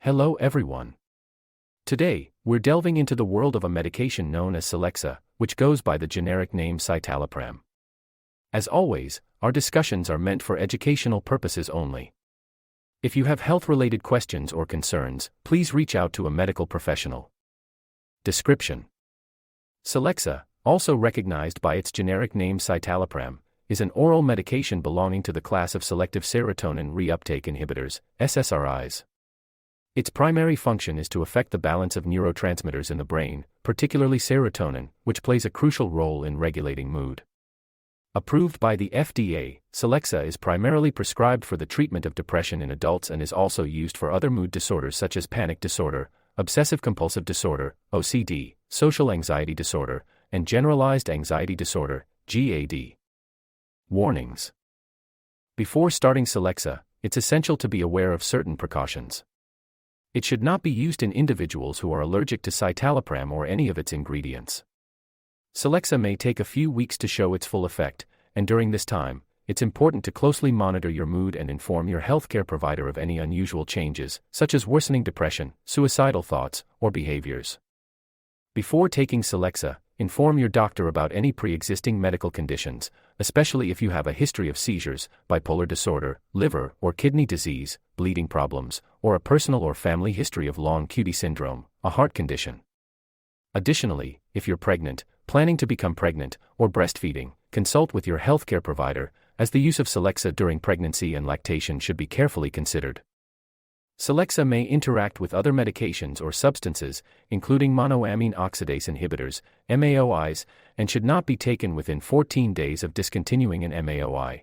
Hello everyone. Today, we're delving into the world of a medication known as Celexa, which goes by the generic name Citalopram. As always, our discussions are meant for educational purposes only. If you have health-related questions or concerns, please reach out to a medical professional. Description: Celexa, also recognized by its generic name Citalopram, is an oral medication belonging to the class of selective serotonin reuptake inhibitors, SSRIs. Its primary function is to affect the balance of neurotransmitters in the brain, particularly serotonin, which plays a crucial role in regulating mood. Approved by the FDA, Celexa is primarily prescribed for the treatment of depression in adults and is also used for other mood disorders such as panic disorder, obsessive-compulsive disorder, OCD, social anxiety disorder, and generalized anxiety disorder, GAD. Warnings: before starting Celexa, it's essential to be aware of certain precautions. It should not be used in individuals who are allergic to citalopram or any of its ingredients. Celexa may take a few weeks to show its full effect, and during this time, it's important to closely monitor your mood and inform your healthcare provider of any unusual changes, such as worsening depression, suicidal thoughts, or behaviors. Before taking Celexa, inform your doctor about any pre-existing medical conditions, especially if you have a history of seizures, bipolar disorder, liver or kidney disease, bleeding problems, or a personal or family history of long QT syndrome, a heart condition. Additionally, if you're pregnant, planning to become pregnant, or breastfeeding, consult with your healthcare provider, as the use of Celexa during pregnancy and lactation should be carefully considered. Celexa may interact with other medications or substances, including monoamine oxidase inhibitors, MAOIs, and should not be taken within 14 days of discontinuing an MAOI.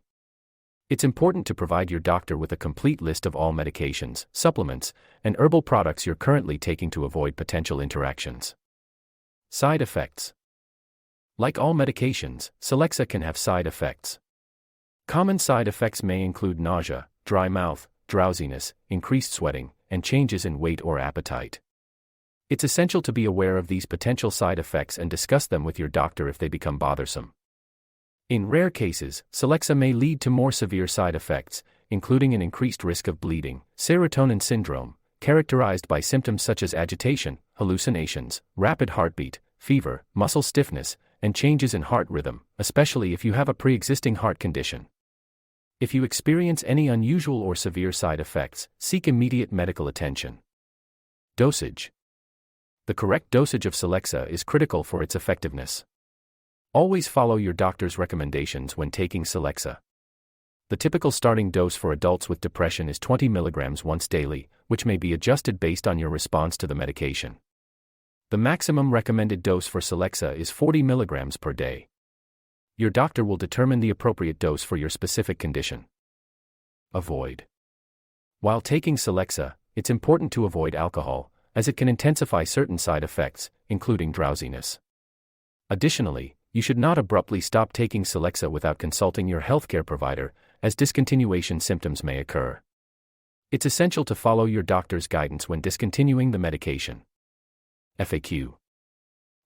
It's important to provide your doctor with a complete list of all medications, supplements, and herbal products you're currently taking to avoid potential interactions. Side effects: like all medications, Celexa can have side effects. Common side effects may include nausea, dry mouth, drowsiness, increased sweating, and changes in weight or appetite. It's essential to be aware of these potential side effects and discuss them with your doctor if they become bothersome. In rare cases, Celexa may lead to more severe side effects, including an increased risk of bleeding, serotonin syndrome, characterized by symptoms such as agitation, hallucinations, rapid heartbeat, fever, muscle stiffness, and changes in heart rhythm, especially if you have a pre-existing heart condition. If you experience any unusual or severe side effects, seek immediate medical attention. Dosage: the correct dosage of Celexa is critical for its effectiveness. Always follow your doctor's recommendations when taking Celexa. The typical starting dose for adults with depression is 20 mg once daily, which may be adjusted based on your response to the medication. The maximum recommended dose for Celexa is 40 mg per day. Your doctor will determine the appropriate dose for your specific condition. Avoid: while taking Celexa, it's important to avoid alcohol, as it can intensify certain side effects, including drowsiness. Additionally, you should not abruptly stop taking Celexa without consulting your healthcare provider, as discontinuation symptoms may occur. It's essential to follow your doctor's guidance when discontinuing the medication. FAQ: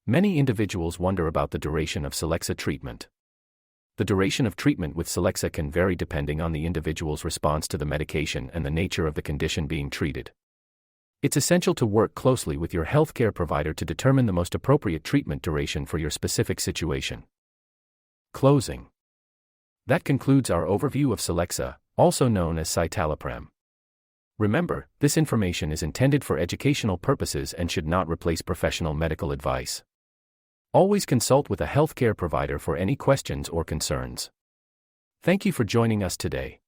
many individuals wonder about the duration of Celexa treatment. The duration of treatment with Celexa can vary depending on the individual's response to the medication and the nature of the condition being treated. It's essential to work closely with your healthcare provider to determine the most appropriate treatment duration for your specific situation. Closing: that concludes our overview of Celexa, also known as citalopram. Remember, this information is intended for educational purposes and should not replace professional medical advice. Always consult with a healthcare provider for any questions or concerns. Thank you for joining us today.